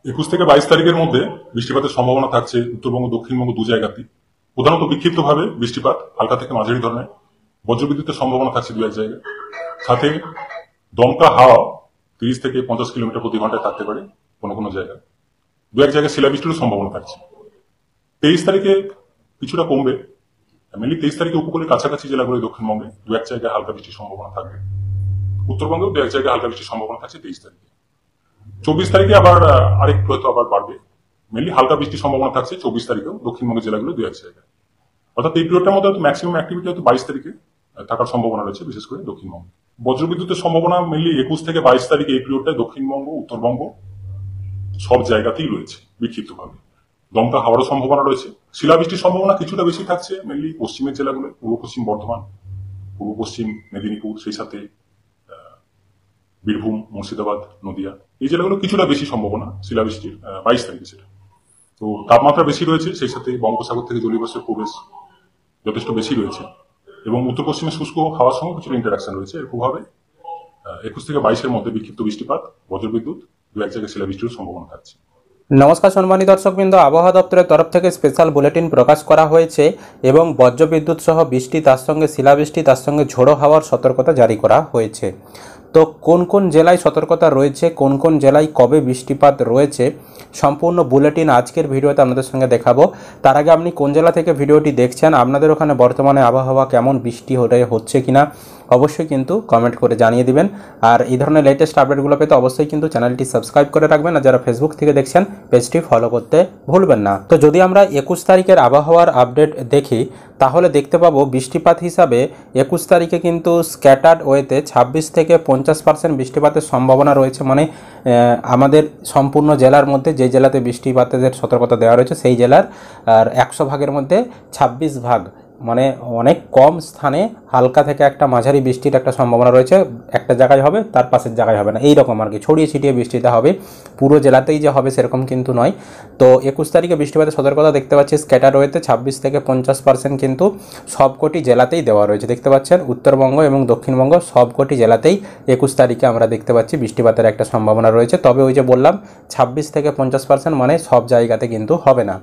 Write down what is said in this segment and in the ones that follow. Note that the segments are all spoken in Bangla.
21 থেকে 22 তারিখের মধ্যে বৃষ্টিপাতের সম্ভাবনা থাকছে উত্তরবঙ্গ দক্ষিণবঙ্গ দু জায়গাতেই। প্রধানত বিক্ষিপ্তভাবে বৃষ্টিপাত, হালকা থেকে মাঝারি ধরনের। বজ্রবিদ্যুতের সম্ভাবনা থাকছে দু এক জায়গায়। সাথে দমকা হাওয়া 30 থেকে 50 কিলোমিটার প্রতি ঘন্টায় থাকতে পারে কোনো কোনো জায়গায়। দু এক জায়গায় শিলাবৃষ্টিরও সম্ভাবনা থাকছে। 23 তারিখে কিছুটা কমবে। মেনলি 23 তারিখে উপকূলের কাছাকাছি জেলাগুলো দক্ষিণবঙ্গে দু এক জায়গায় হালকা বৃষ্টির সম্ভাবনা থাকবে। উত্তরবঙ্গেও দু এক জায়গায় হালকা বৃষ্টির সম্ভাবনা থাকছে 23 তারিখে। 24 তারিখে আবার আরেকটু হয়তো আবার বাড়বে। মেনলি হালকা বৃষ্টির সম্ভাবনা থাকছে 24 তারিখেও দক্ষিণবঙ্গের জেলাগুলো দু এক জায়গায়। অর্থাৎ এই পিরিয়ডটার মধ্যে ম্যাক্সিমাম অ্যাক্টিভিটি হয়তো 22 তারিখে থাকার সম্ভাবনা রয়েছে, বিশেষ করে দক্ষিণবঙ্গে। বজ্রবিদ্যুতের সম্ভাবনা মেনলি 21 থেকে 22 তারিখ এই পিরিয়ডটায় দক্ষিণবঙ্গ, উত্তরবঙ্গ সব জায়গাতেই রয়েছে বিক্ষিপ্তভাবে। দমকা হাওয়ারও সম্ভাবনা রয়েছে। শিলাবৃষ্টির সম্ভাবনা কিছুটা বেশি থাকছে মেনলি পশ্চিমের জেলাগুলো, পূর্ব পশ্চিম বর্ধমান, পূর্ব পশ্চিম মেদিনীপুর, সেই সাথে বীরভূম, মুর্শিদাবাদ, নদিয়া, এই জেলাগুলো কিছুটা বেশি সম্ভাবনা শিলাবৃষ্টির 22 তারিখে সেটা। তো তাপমাত্রা বেশি রয়েছে, সেই সাথে বঙ্গোপসাগর থেকে জলীয়বাষ্পের প্রবেশ যথেষ্ট বেশি রয়েছে এবং উত্তর পশ্চিমে শুষ্ক হাওয়ার সঙ্গে কিছুটা ইন্টারাকশন রয়েছে। এর প্রভাবে 21 থেকে 22-এর মধ্যে বিক্ষিপ্ত বৃষ্টিপাত, বজ্রবিদ্যুৎ, দু এক জায়গায় শিলাবৃষ্টির সম্ভাবনা থাকছে। নমস্কার সম্মানিত দর্শকবৃন্দ, আবহাওয়া দপ্তরের তরফ থেকে স্পেশাল বুলেটিন প্রকাশ করা হয়েছে এবং বজ্রবিদ্যুৎ সহ বৃষ্টি, তার সঙ্গে শিলাবৃষ্টি, তার সঙ্গে ঝোড়ো হাওয়ার সতর্কতা জারি করা হয়েছে। তো কোন কোন জেলায় সতর্কতা রয়েছে, কোন কোন জেলায় কবে বৃষ্টিপাত রয়েছে, সম্পূর্ণ বুলেটিন আজকের ভিডিওতে আপনাদের সঙ্গে দেখাবো। তার আগে আপনি কোন জেলা থেকে ভিডিওটি দেখছেন, আপনাদের ওখানে বর্তমানে আবহাওয়া কেমন, বৃষ্টি হচ্ছে কিনা অবশ্যই কিন্তু কমেন্ট করে জানিয়ে দিবেন। আর এই ধরনের লেটেস্ট আপডেটগুলো পেতে অবশ্যই কিন্তু চ্যানেলটি সাবস্ক্রাইব করে রাখবেন। আর যারা ফেসবুক থেকে দেখছেন পেজটি ফলো করতে ভুলবেন না। তো যদি আমরা 21 তারিখের আবহাওয়ার আপডেট দেখি তাহলে দেখতে পাবো বৃষ্টিপাত হিসাবে 21 তারিখে কিন্তু স্ক্যাটার্ড ওয়েতে 26 থেকে 50% বৃষ্টিপাতের সম্ভাবনা রয়েছে। মানে আমাদের সম্পূর্ণ জেলার মধ্যে যে জেলাতে বৃষ্টিপাতের সতর্কতা দেওয়া রয়েছে সেই জেলার আর 100 ভাগের মধ্যে 26 ভাগ, মানে অনেক কম স্থানে হালকা থেকে একটা মাঝারি বৃষ্টির একটা সম্ভাবনা রয়েছে। একটা জায়গায় হবে, তার পাশের জায়গায় হবে না, এই রকম আর কি ছড়িয়ে ছিটিয়ে বৃষ্টিটা হবে। পুরো জেলাতেই যে হবে সেরকম কিন্তু নয়। তো 21 তারিখে বৃষ্টিপাতের সতর্কতা দেখতে পাচ্ছি স্ক্যাটার ওয়েতে 26 থেকে 50% কিন্তু সবকটি জেলাতেই দেওয়া রয়েছে। দেখতে পাচ্ছেন উত্তরবঙ্গ এবং দক্ষিণবঙ্গ সবকটি জেলাতেই 21 তারিখে আমরা দেখতে পাচ্ছি বৃষ্টিপাতের একটা সম্ভাবনা রয়েছে। তবে ওই যে বললাম 26 থেকে 50% মানে সব জায়গাতে কিন্তু হবে না।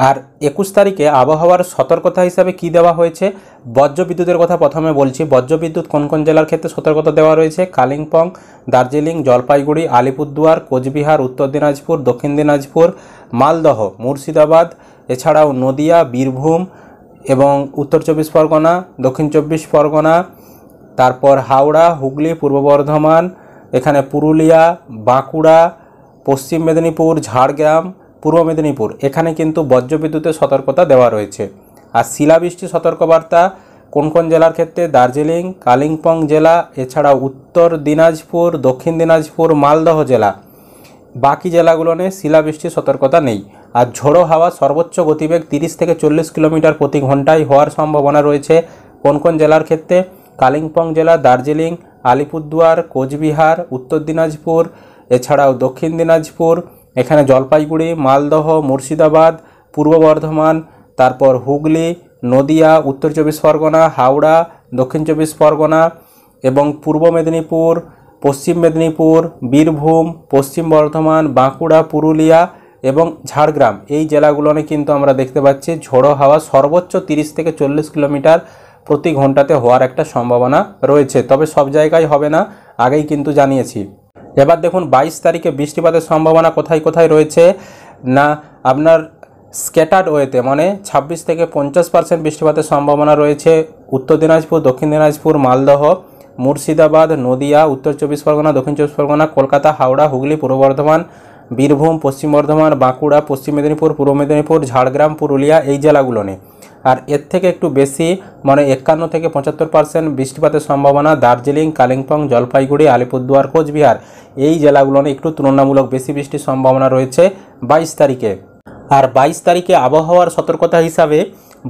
আর 21 তারিখে আবহাওয়ার সতর্কতা হিসাবে কি দেওয়া হয়েছে, বজ্রবিদ্যুতের কথা প্রথমে বলছি। বজ্রবিদ্যুৎ কোন কোন জেলার ক্ষেত্রে সতর্কতা দেওয়া রয়েছে: কালিম্পং, দার্জিলিং, জলপাইগুড়ি, আলিপুরদুয়ার, কোচবিহার, উত্তর দিনাজপুর, দক্ষিণ দিনাজপুর, মালদহ, মুর্শিদাবাদ, এছাড়াও নদিয়া, বীরভূম এবং উত্তর 24 পরগনা, দক্ষিণ 24 পরগনা, তারপর হাওড়া, হুগলি, পূর্ব বর্ধমান, এখানে পুরুলিয়া, বাঁকুড়া, পশ্চিম মেদিনীপুর, ঝাড়গ্রাম, পূর্ব মেদিনীপুর, এখানে কিন্তু বজ্রবিদ্যুতের সতর্কতা দেওয়া রয়েছে। আর শিলাবৃষ্টি সতর্কবার্তা কোন কোন জেলার ক্ষেত্রে: দার্জিলিং, কালিম্পং জেলা, এছাড়াও উত্তর দিনাজপুর, দক্ষিণ দিনাজপুর, মালদহ জেলা। বাকি জেলাগুলোতে শিলাবৃষ্টির সতর্কতা নেই। আর ঝোড়ো হাওয়া সর্বোচ্চ গতিবেগ 30 থেকে 40 কিলোমিটার প্রতি ঘন্টায় হওয়ার সম্ভাবনা রয়েছে কোন কোন জেলার ক্ষেত্রে: কালিম্পং জেলা, দার্জিলিং, আলিপুরদুয়ার, কোচবিহার, উত্তর দিনাজপুর, এছাড়াও দক্ষিণ দিনাজপুর, এখানে জলপাইগুড়ি, মালদহ, মুর্শিদাবাদ, পূর্ব বর্ধমান, তারপর হুগলি, নদিয়া, উত্তর 24 পরগনা, হাওড়া, দক্ষিণ 24 পরগনা এবং পূর্ব মেদিনীপুর, পশ্চিম মেদিনীপুর, বীরভূম, পশ্চিম বর্ধমান, বাঁকুড়া, পুরুলিয়া এবং ঝাড়গ্রাম, এই জেলাগুলোতে কিন্তু আমরা দেখতে পাচ্ছি ঝোড়ো হাওয়া সর্বোচ্চ 30 থেকে 40 কিলোমিটার প্রতি ঘন্টাতে হওয়ার একটা সম্ভাবনা রয়েছে। তবে সব জায়গায় হবে না, আগেই কিন্তু জানিয়েছি। এবার দেখুন 22 তারিখে বৃষ্টিপাতের সম্ভাবনা কোথায় কোথায় রয়েছে না, আপনার স্ক্যাটার্ড ওয়েতে মানে 26 থেকে 50% বৃষ্টিপাতের সম্ভাবনা রয়েছে উত্তর দিনাজপুর, দক্ষিণ দিনাজপুর, মালদহ, মুর্শিদাবাদ, নদিয়া, উত্তর 24 পরগনা, দক্ষিণ 24 পরগনা, কলকাতা, হাওড়া, হুগলি, পূর্ব বর্ধমান, বীরভূম, পশ্চিম বর্ধমান, বাঁকুড়া, পশ্চিম মেদিনীপুর, পূর্ব মেদিনীপুর, ঝাড়গ্রাম, পুরুলিয়া, এই জেলাগুলো নিয়ে। আর এর থেকে একটু বেশি মানে 51 থেকে 75% বৃষ্টিপাতের সম্ভাবনা দার্জিলিং, কালিম্পং, জলপাইগুড়ি, আলিপুরদুয়ার, কোচবিহার, এই জেলাগুলো নিয়ে একটু তুলনামূলক বেশি বৃষ্টির সম্ভাবনা রয়েছে 22 তারিখে। আর 22 তারিখে আবহাওয়ার সতর্কতা হিসাবে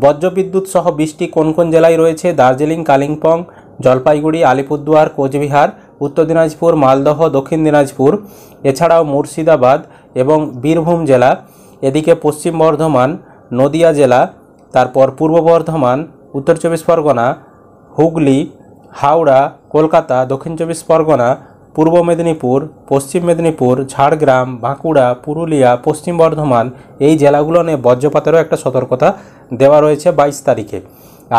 বজ্রবিদ্যুৎ সহ বৃষ্টি কোন কোন জেলায় রয়েছে: দার্জিলিং, কালিম্পং, জলপাইগুড়ি, আলিপুরদুয়ার, কোচবিহার, উত্তর দিনাজপুর, মালদহ, দক্ষিণ দিনাজপুর, এছাড়াও মুর্শিদাবাদ এবং বীরভূম জেলা, এদিকে পশ্চিম বর্ধমান, নদিয়া জেলা, তারপর পূর্ব বর্ধমান, উত্তর 24 পরগনা, হুগলি, হাওড়া, কলকাতা, দক্ষিণ 24 পরগনা, পূর্ব মেদিনীপুর, পশ্চিম মেদিনীপুর, ঝাড়গ্রাম, বাঁকুড়া, পুরুলিয়া, পশ্চিম বর্ধমান এই জেলাগুলো নিয়ে বজ্রপাতেরও একটা সতর্কতা দেওয়া রয়েছে 22 তারিখে।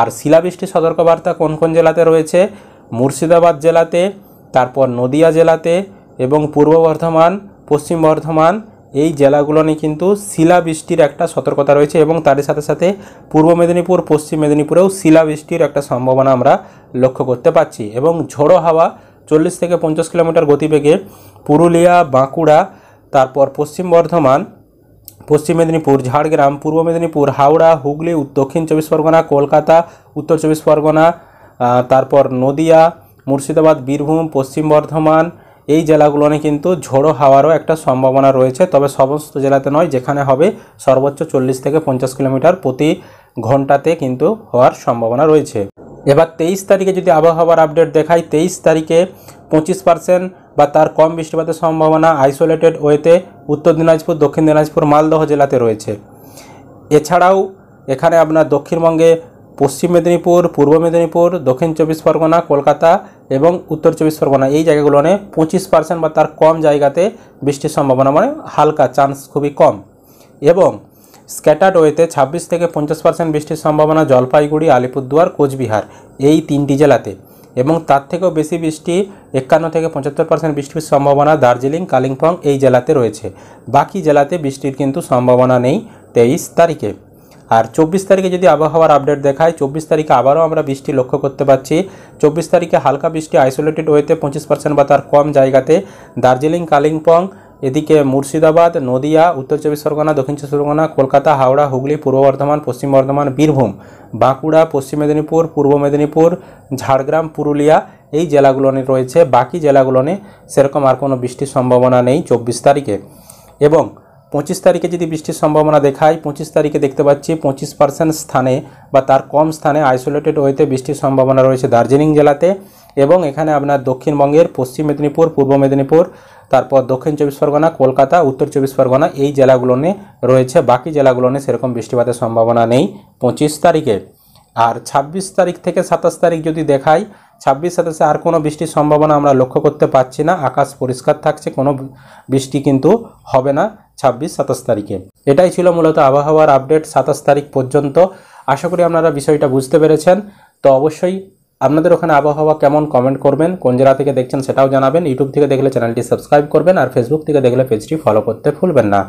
আর শিলাবৃষ্টির সতর্কবার্তা কোন কোন জেলাতে রয়েছে? মুর্শিদাবাদ জেলাতে, তারপর নদিয়া জেলাতে এবং পূর্ব বর্ধমান, পশ্চিম বর্ধমান এই জেলাগুলো নিয়ে কিন্তু শিলাবৃষ্টির একটা সতর্কতা রয়েছে এবং তার সাথে সাথে পূর্ব মেদিনীপুর, পশ্চিম মেদিনীপুরেও শিলাবৃষ্টির একটা সম্ভাবনা আমরা লক্ষ্য করতে পারছি। এবং ঝোড়ো হাওয়া 40 থেকে 50 কিলোমিটার গতিবেগে পুরুলিয়া, বাঁকুড়া, তারপর পশ্চিম বর্ধমান, পশ্চিম মেদিনীপুর, ঝাড়গ্রাম, পূর্ব মেদিনীপুর, হাওড়া, হুগলি, দক্ষিণ 24 পরগনা, কলকাতা, উত্তর 24 পরগনা, তারপর নদিয়া, মুর্শিদাবাদ, বীরভূম, পশ্চিম বর্ধমান এই জেলাগুলোনে কিন্তু ঝোড়ো হাওয়ারও একটা সম্ভাবনা রয়েছে। তবে সমস্ত জেলাতে নয়, যেখানে হবে সর্বোচ্চ 40 থেকে 50 কিলোমিটার প্রতি ঘন্টাতে কিন্তু হওয়ার সম্ভাবনা রয়েছে। এবার 23 তারিখে যদি আবহাওয়ার আপডেট দেখাই, 23 তারিখে 25% বা তার কম বৃষ্টিপাতের সম্ভাবনা আইসোলেটেড ওয়েতে উত্তর দিনাজপুর, দক্ষিণ দিনাজপুর, মালদহ জেলাতে রয়েছে। এছাড়াও এখানে আপনার দক্ষিণবঙ্গে পশ্চিম মেদিনীপুর, পূর্ব মেদিনীপুর, দক্ষিণ 24 পরগনা, কলকাতা এবং উত্তর 24 পরগনা এই জায়গাগুলোনে 25% বা তার কম জায়গাতে বৃষ্টির সম্ভাবনা, মানে হালকা চান্স, খুবই কম। এবং স্ক্যাটার্ড ওয়েতে 26 থেকে 50% বৃষ্টির সম্ভাবনা জলপাইগুড়ি, আলিপুরদুয়ার, কোচবিহার এই 3টি জেলাতে। এবং তার থেকেও বেশি বৃষ্টি 51 থেকে 75% বৃষ্টির সম্ভাবনা দার্জিলিং, কালিম্পং এই জেলাতে রয়েছে। বাকি জেলাতে বৃষ্টির কিন্তু সম্ভাবনা নেই 23 তারিখে। আর 24 তারিখে যদি আবহাওয়ার আপডেট দেখায়, 24 তারিখে আবারও আমরা বৃষ্টি লক্ষ্য করতে পারছি। 24 তারিখে হালকা বৃষ্টি আইসোলেটেড ওয়েতে 25% বা তার কম জায়গাতে দার্জিলিং, কালিম্পং, এদিকে মুর্শিদাবাদ, নদিয়া, উত্তর 24 পরগনা, দক্ষিণ 24 পরগনা, কলকাতা, হাওড়া, হুগলি, পূর্ব বর্ধমান, পশ্চিম বর্ধমান, বীরভূম, বাঁকুড়া, পশ্চিম মেদিনীপুর, পূর্ব মেদিনীপুর, ঝাড়গ্রাম, পুরুলিয়া এই জেলাগুলোনে রয়েছে। বাকি জেলাগুলোনে সেরকম আর কোনো বৃষ্টির সম্ভাবনা নেই 24 তারিখে। এবং 25 তারিখে যদি বৃষ্টির সম্ভাবনা দেখায়, 25 তারিখে দেখতে পাচ্ছি 25% স্থানে বা তার কম স্থানে আইসোলেটেড ওয়েতে বৃষ্টির সম্ভাবনা রয়েছে দার্জিলিং জেলাতে। এবং এখানে আপনার দক্ষিণবঙ্গের পশ্চিম মেদিনীপুর, পূর্ব মেদিনীপুর, তারপর দক্ষিণ 24 পরগনা, কলকাতা, উত্তর 24 পরগনা এই জেলাগুলোনে রয়েছে। বাকি জেলাগুলোনে সেরকম বৃষ্টিপাতের সম্ভাবনা নেই 25 তারিখে। আর 26 তারিখ থেকে 27 তারিখ যদি দেখাই, 26-27 আর কোনো বৃষ্টির সম্ভাবনা আমরা লক্ষ্য করতে পারছি না। আকাশ পরিষ্কার থাকছে, কোনো বৃষ্টি কিন্তু হবে না 26-27 তারিখে। এটাই ছিল মূলত আবহাওয়ার আপডেট 27 তারিখ পর্যন্ত। আশা করি আপনারা বিষয়টা বুঝতে পেরেছেন। তো অবশ্যই আপনাদের ওখানে আবহাওয়া কেমন কমেন্ট করবেন, কোন জেলা থেকে দেখছেন সেটাও জানাবেন। ইউটিউব থেকে দেখলে চ্যানেলটি সাবস্ক্রাইব করবেন আর ফেসবুক থেকে দেখলে পেজটি ফলো করতে ভুলবেন না।